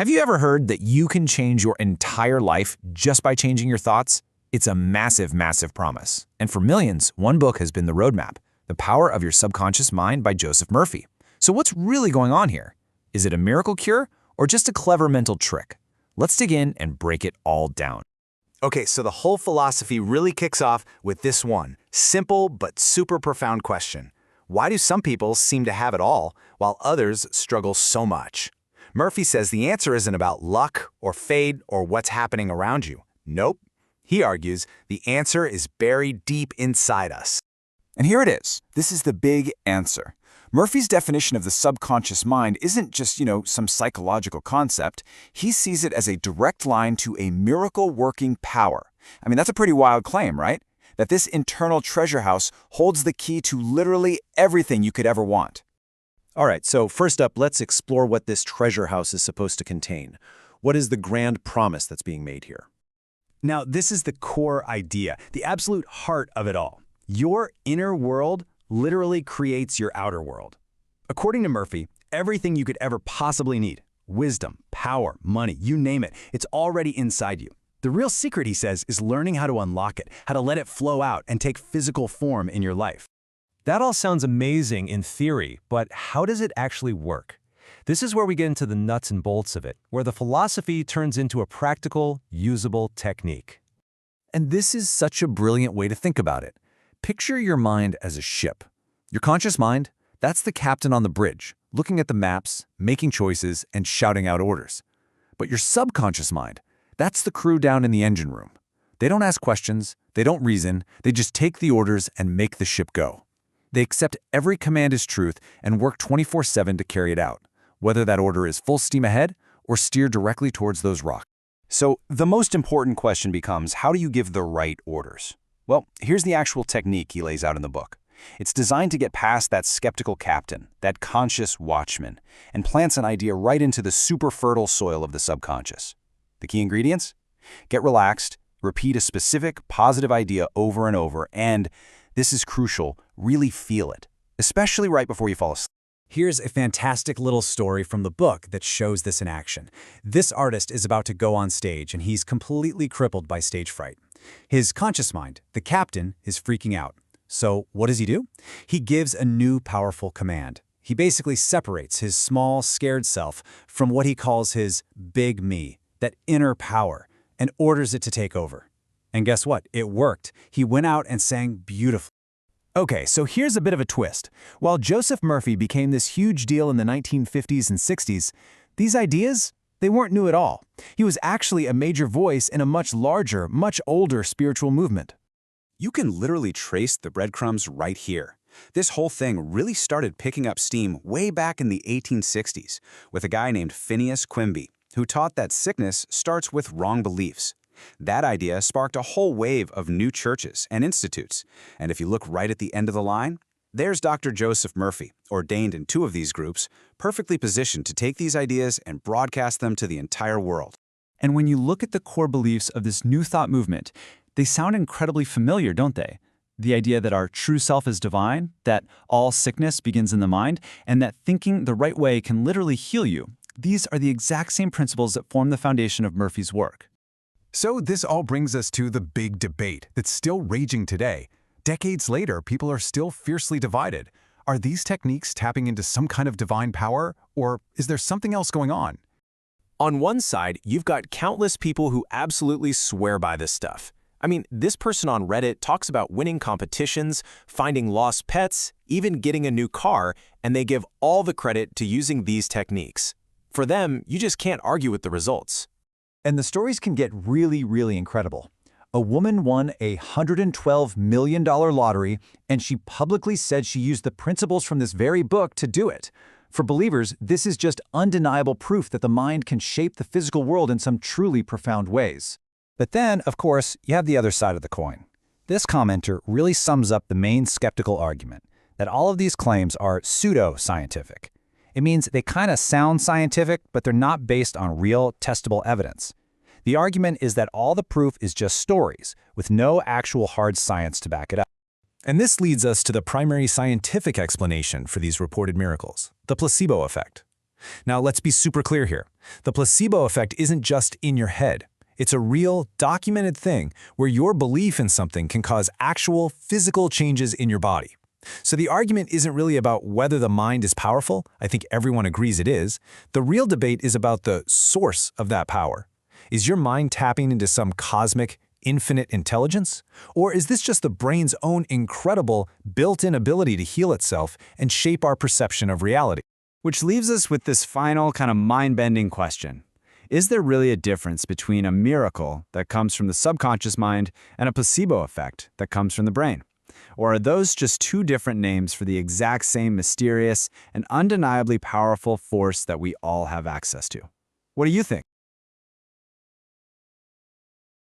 Have you ever heard that you can change your entire life just by changing your thoughts? It's a massive, massive promise. And for millions, one book has been the roadmap, The Power of Your Subconscious Mind by Joseph Murphy. So what's really going on here? Is it a miracle cure or just a clever mental trick? Let's dig in and break it all down. Okay, so the whole philosophy really kicks off with this one simple but super profound question. Why do some people seem to have it all while others struggle so much? Murphy says the answer isn't about luck or fate or what's happening around you. Nope. He argues the answer is buried deep inside us. And here it is. This is the big answer. Murphy's definition of the subconscious mind isn't just, some psychological concept. He sees it as a direct line to a miracle-working power. I mean, that's a pretty wild claim, right? That this internal treasure house holds the key to literally everything you could ever want. All right, so first up, let's explore what this treasure house is supposed to contain. What is the grand promise that's being made here? Now, this is the core idea, the absolute heart of it all. Your inner world literally creates your outer world. According to Murphy, everything you could ever possibly need, wisdom, power, money, you name it, it's already inside you. The real secret, he says, is learning how to unlock it, how to let it flow out and take physical form in your life. That all sounds amazing in theory, but how does it actually work? This is where we get into the nuts and bolts of it, where the philosophy turns into a practical, usable technique. And this is such a brilliant way to think about it. Picture your mind as a ship. Your conscious mind, that's the captain on the bridge, looking at the maps, making choices, and shouting out orders. But your subconscious mind, that's the crew down in the engine room. They don't ask questions, they don't reason, they just take the orders and make the ship go. They accept every command as truth and work 24/7 to carry it out, whether that order is full steam ahead or steer directly towards those rocks. So the most important question becomes, how do you give the right orders? Well, here's the actual technique he lays out in the book. It's designed to get past that skeptical captain, that conscious watchman, and plants an idea right into the super fertile soil of the subconscious. The key ingredients? Get relaxed, repeat a specific, positive idea over and over, and, this is crucial, really feel it, especially right before you fall asleep. Here's a fantastic little story from the book that shows this in action. This artist is about to go on stage and he's completely crippled by stage fright. His conscious mind, the captain, is freaking out. So what does he do? He gives a new powerful command. He basically separates his small, scared self from what he calls his big me, that inner power, and orders it to take over. And guess what? It worked. He went out and sang beautifully. Okay, so here's a bit of a twist. While Joseph Murphy became this huge deal in the 1950s and 60s, these ideas, they weren't new at all. He was actually a major voice in a much larger, much older spiritual movement. You can literally trace the breadcrumbs right here. This whole thing really started picking up steam way back in the 1860s with a guy named Phineas Quimby, who taught that sickness starts with wrong beliefs. That idea sparked a whole wave of new churches and institutes. And if you look right at the end of the line, there's Dr. Joseph Murphy, ordained in 2 of these groups, perfectly positioned to take these ideas and broadcast them to the entire world. And when you look at the core beliefs of this new thought movement, they sound incredibly familiar, don't they? The idea that our true self is divine, that all sickness begins in the mind, and that thinking the right way can literally heal you. These are the exact same principles that form the foundation of Murphy's work. So this all brings us to the big debate that's still raging today. Decades later, people are still fiercely divided. Are these techniques tapping into some kind of divine power, or is there something else going on? On one side, you've got countless people who absolutely swear by this stuff. I mean, this person on Reddit talks about winning competitions, finding lost pets, even getting a new car, and they give all the credit to using these techniques. For them, you just can't argue with the results. And the stories can get really, really incredible. A woman won a $112 million lottery, and she publicly said she used the principles from this very book to do it. For believers, this is just undeniable proof that the mind can shape the physical world in some truly profound ways. But then, of course, you have the other side of the coin. This commenter really sums up the main skeptical argument, that all of these claims are pseudo-scientific. It means they kind of sound scientific, but they're not based on real, testable evidence. The argument is that all the proof is just stories, with no actual hard science to back it up. And this leads us to the primary scientific explanation for these reported miracles, the placebo effect. Now, let's be super clear here. The placebo effect isn't just in your head. It's a real, documented thing where your belief in something can cause actual physical changes in your body. So the argument isn't really about whether the mind is powerful. I think everyone agrees it is. The real debate is about the source of that power. Is your mind tapping into some cosmic, infinite intelligence? Or is this just the brain's own incredible, built-in ability to heal itself and shape our perception of reality? Which leaves us with this final kind of mind-bending question. Is there really a difference between a miracle that comes from the subconscious mind and a placebo effect that comes from the brain? Or are those just two different names for the exact same mysterious and undeniably powerful force that we all have access to? What do you think?